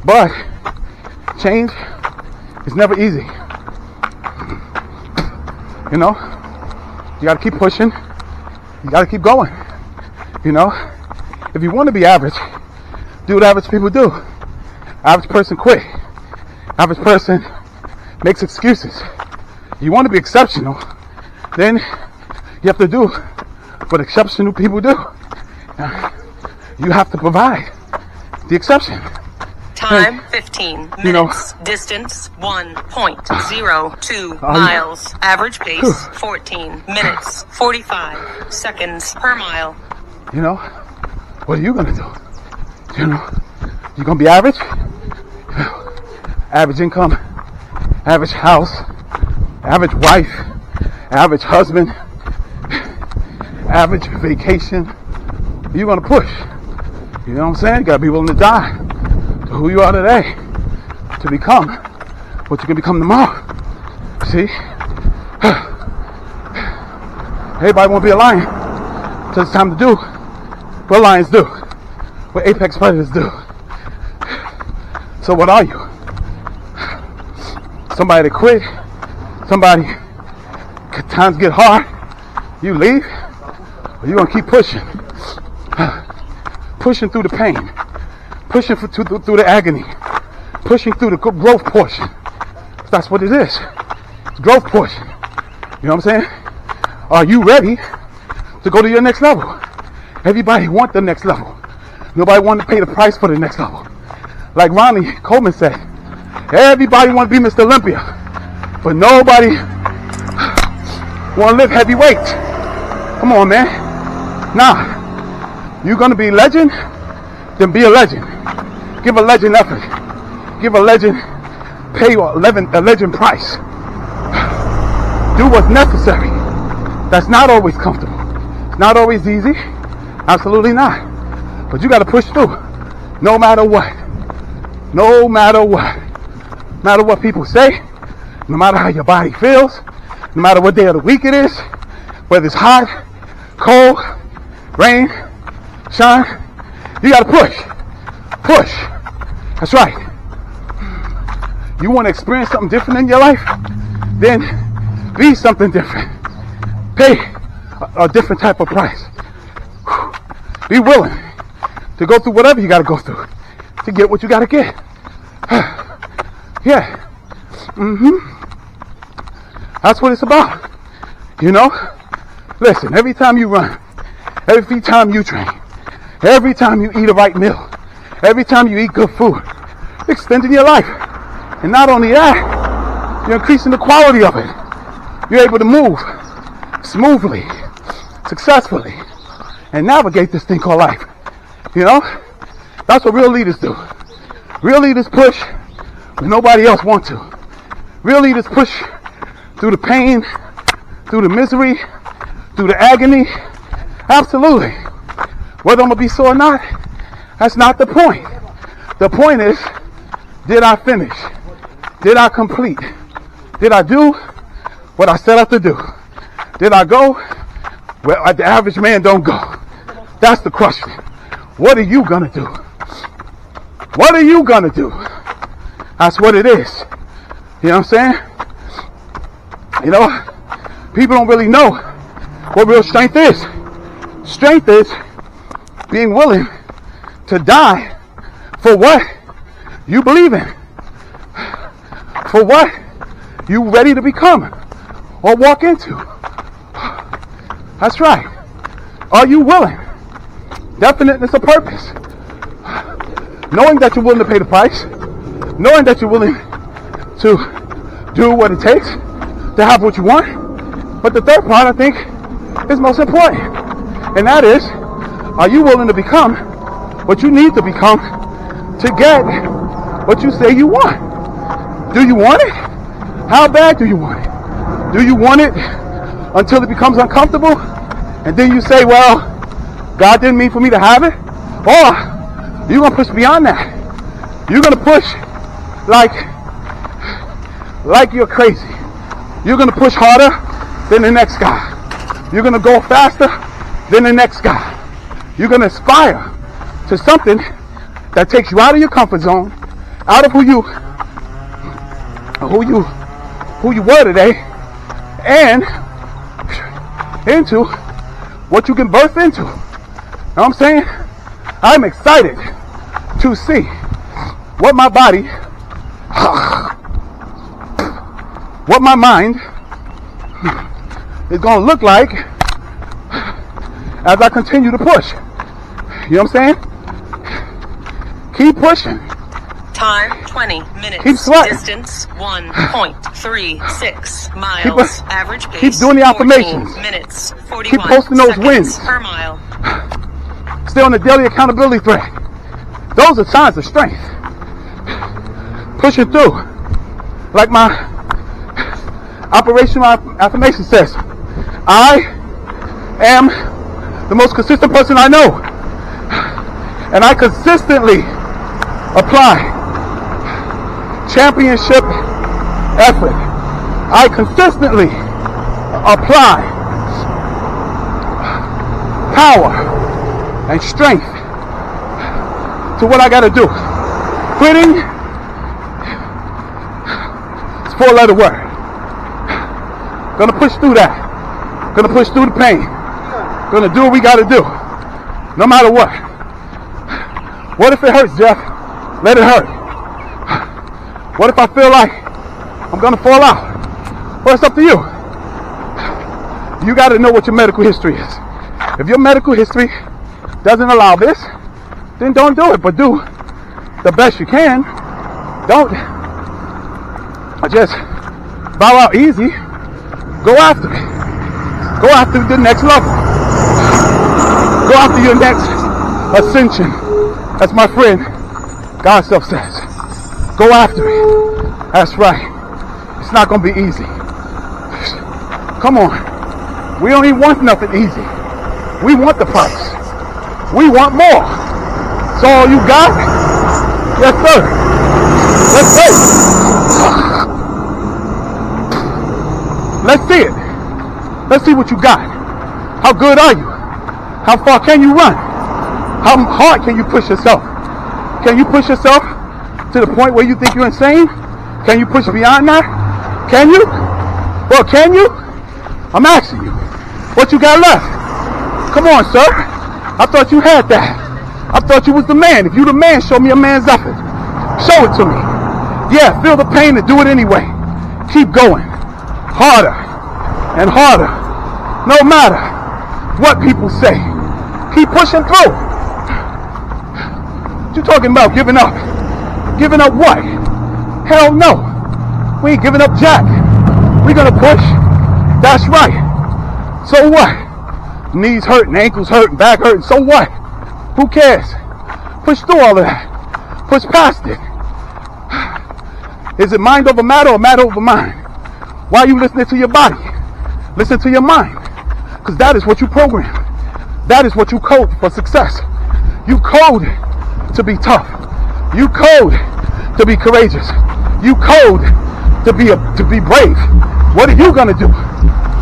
But change is never easy. You know, you gotta keep pushing. You gotta keep going. You know, if you want to be average, do what average people do. Average person quit. Average person makes excuses. You want to be exceptional, then you have to do what exceptional people do. You have to provide the exception. Time 15 minutes. You know, distance 1.02 miles. Average pace 14 minutes 45 seconds per mile. You know, what are you gonna do? You know, you gonna be average? Average income, average house, average wife, average husband, average vacation. You're gonna push. You know what I'm saying? You gotta be willing to die to who you are today to become what you can become tomorrow. See? Everybody wanna be a lion until it's time to do what lions do, what apex predators do. So what are you? Somebody that quit, somebody, times get hard, you leave, or you gonna keep pushing? Pushing through the pain, pushing through the agony, pushing through the growth portion. That's what it is. It's growth portion. You know what I'm saying? Are you ready to go to your next level? Everybody wants the next level. Nobody wants to pay the price for the next level. Like Ronnie Coleman said, everybody wants to be Mr. Olympia, but nobody want to live heavyweight. Come on, man. Nah. You're going to be a legend, then be a legend. Give a legend effort. Give a legend, pay a legend price. Do what's necessary. That's not always comfortable. It's not always easy. Absolutely not. But you got to push through. No matter what. No matter what. No matter what people say. No matter how your body feels. No matter what day of the week it is. Whether it's hot, cold, rain, shine, you gotta push. Push. That's right. You want to experience something different in your life? Then be something different. Pay a different type of price. Be willing to go through whatever you gotta go through to get what you gotta get. Yeah. That's what it's about. You know? Listen, every time you run, every time you train, every time you eat a right meal, every time you eat good food, you're extending your life. And not only that, you're increasing the quality of it. You're able to move smoothly, successfully, and navigate this thing called life. You know? That's what real leaders do. Real leaders push when nobody else wants to. Real leaders push through the pain, through the misery, through the agony. Absolutely. Whether I'm going to be sore or not, that's not the point. The point is, did I finish? Did I complete? Did I do what I set out to do? Did I go where the average man don't go? That's the question. What are you going to do? What are you going to do? That's what it is. You know what I'm saying? You know, people don't really know what real strength is. Strength is being willing to die for what you believe in. For what you ready to become or walk into. That's right. Are you willing? Definiteness of purpose. Knowing that you're willing to pay the price. Knowing that you're willing to do what it takes to have what you want. But the third part, I think, is most important. And that is, are you willing to become what you need to become to get what you say you want? Do you want it? How bad do you want it? Do you want it until it becomes uncomfortable? And then you say, well, God didn't mean for me to have it? Or you're going to push beyond that. You're going to push like you're crazy. You're going to push harder than the next guy. You're going to go faster than the next guy. You're going to aspire to something that takes you out of your comfort zone out of who you were today and into what you can birth into. You know what I'm saying? I'm excited to see what my body, what my mind is going to look like as I continue to push. You know what I'm saying? Keep pushing. Time 20 minutes. Keep sweating. Distance 1.36 miles. Average pace. Keep doing the 14 affirmations. minutes. 41 Keep posting those seconds wins. per mile. Stay on the daily accountability thread. Those are signs of strength. Pushing through. Like my operational affirmation says, I am the most consistent person I know. And I consistently apply championship effort. I consistently apply power and strength to what I gotta do. Quitting is a 4-letter word. Gonna push through that. Gonna push through the pain. Gonna do what we gotta do. No matter what. What if it hurts, Jeff? Let it hurt. What if I feel like I'm gonna fall out? Well, it's up to you. You gotta know what your medical history is. If your medical history doesn't allow this, then don't do it, but do the best you can. Don't just bow out easy. Go after it. Go after the next level. Go after your next ascension. As my friend God Self says, go after it. That's right. It's not going to be easy. Come on. We don't even want nothing easy. We want the price. We want more. So all you got? Yes, sir. Let's go. Let's see it. Let's see what you got. How good are you? How far can you run? How hard can you push yourself? Can you push yourself to the point where you think you're insane? Can you push beyond that? Can you? Well, can you? I'm asking you. What you got left? Come on, sir. I thought you had that. I thought you was the man. If you the man, show me a man's effort. Show it to me. Yeah, feel the pain and do it anyway. Keep going. Harder and harder. No matter what people say. Keep pushing through. What you talking about giving up? Giving up what? Hell no. We ain't giving up jack. We gonna push. That's right. So what? Knees hurting, ankles hurting, back hurting. So what? Who cares? Push through all of that. Push past it. Is it mind over matter or matter over mind? Why are you listening to your body? Listen to your mind. Because that is what you program. That is what you code for success. You code to be tough. You code to be courageous. You code to be brave. What are you gonna do?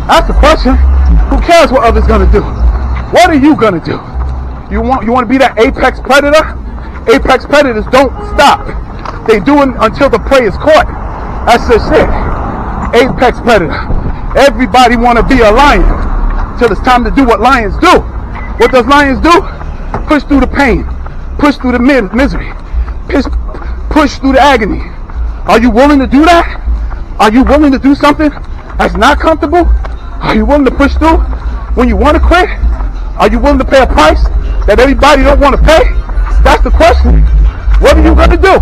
That's the question. Who cares what others gonna do? What are you gonna do? You want to be that apex predator? Apex predators don't stop. They do it until the prey is caught. That's just it. Apex predator. Everybody want to be a lion till it's time to do what lions do. What does lions do? Push through the pain. Push through the misery. Push through the agony. Are you willing to do that? Are you willing to do something that's not comfortable? Are you willing to push through when you want to quit? Are you willing to pay a price that everybody don't want to pay? That's the question. What are you going to do?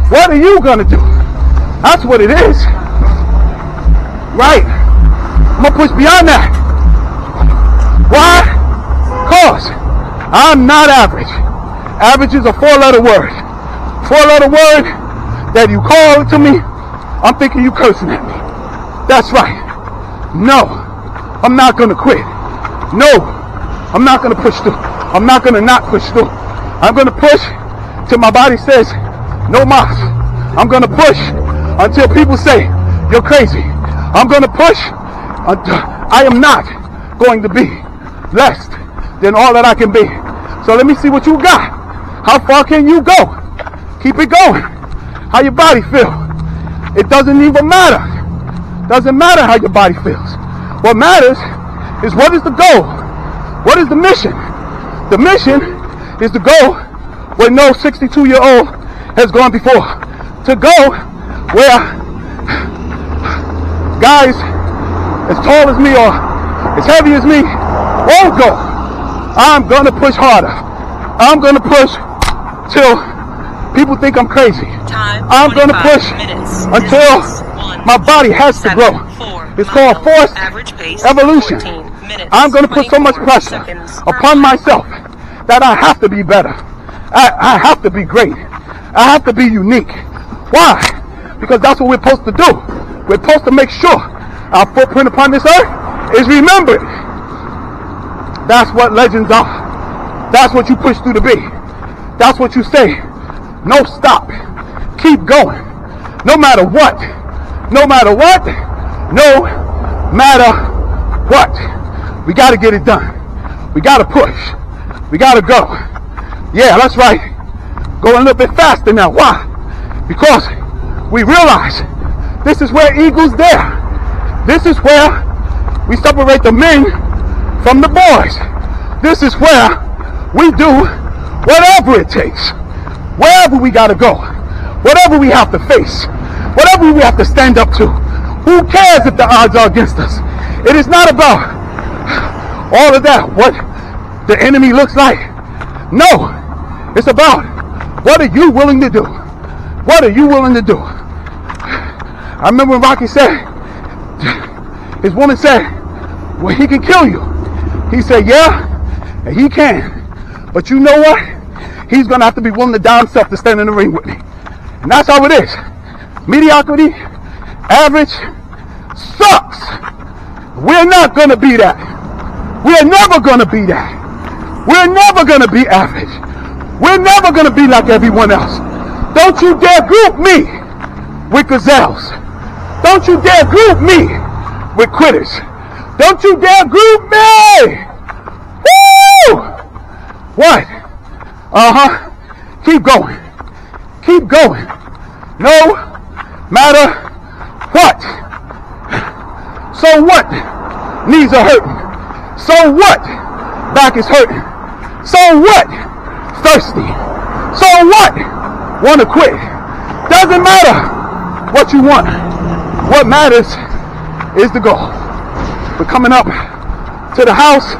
What are you going to do? That's what it is. Right. I'm going to push beyond that. Why? Because I'm not average. Average is a 4-letter word. 4-letter word that you call it to me, I'm thinking you cursing at me. That's right. No, I'm not going to quit. No, I'm not going to push through. I'm not going to not push through. I'm going to push till my body says no mas. I'm going to push until people say you're crazy. I'm going to push until I am not going to be less than all that I can be. So let me see what you got. How far can you go? Keep it going. how your body feels. It doesn't even matter. Doesn't matter how your body feels. What matters is what is the goal? What is the mission? The mission is to go where no 62-year-old has gone before. To go where guys as tall as me or as heavy as me won't go. I'm gonna push harder. I'm gonna push till people think I'm crazy. I'm gonna push until my body has to grow. It's called forced evolution. I'm gonna put so much pressure upon myself that I have to be better. I have to be great. I have to be unique. Why? Because that's what we're supposed to do. We're supposed to make sure our footprint upon this earth is remembered. That's what legends are. That's what you push through to be. That's what you say. No stop. Keep going. No matter what. No matter what. No matter what. We got to get it done. We got to push. We got to go. Yeah, that's right. Go a little bit faster now. Why? Because we realize this is where eagles dare. This is where we separate the men from the boys. This is where we do whatever it takes. Wherever we got to go. Whatever we have to face. Whatever we have to stand up to. Who cares if the odds are against us? It is not about all of that, what the enemy looks like. No. It's about what are you willing to do? What are you willing to do? I remember when Rocky said, his woman said, well, he can kill you. He said, yeah, and he can. But you know what? He's going to have to be willing to die himself to stand in the ring with me. And that's how it is. Mediocrity, average, sucks. We're not going to be that. We're never going to be that. We're never going to be average. We're never going to be like everyone else. Don't you dare group me with gazelles. Don't you dare group me with quitters. Don't you dare group me. Woo! What? Uh-huh. Keep going. Keep going. No matter what. So what? Knees are hurting. So what? Back is hurting. So what? Thirsty. So what? Want to quit. Doesn't matter what you want. What matters is the goal. We're coming up to the house.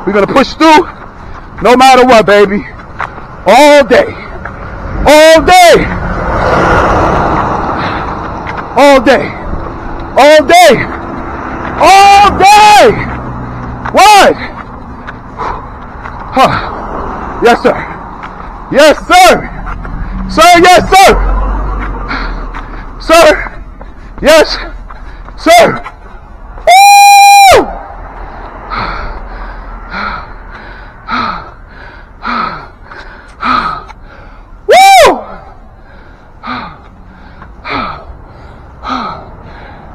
We're going to push through no matter what, baby. All day. All day. All day. All day. All day. What? Huh. Yes, sir. Yes, sir. Sir, yes, sir. Sir. Yes, sir.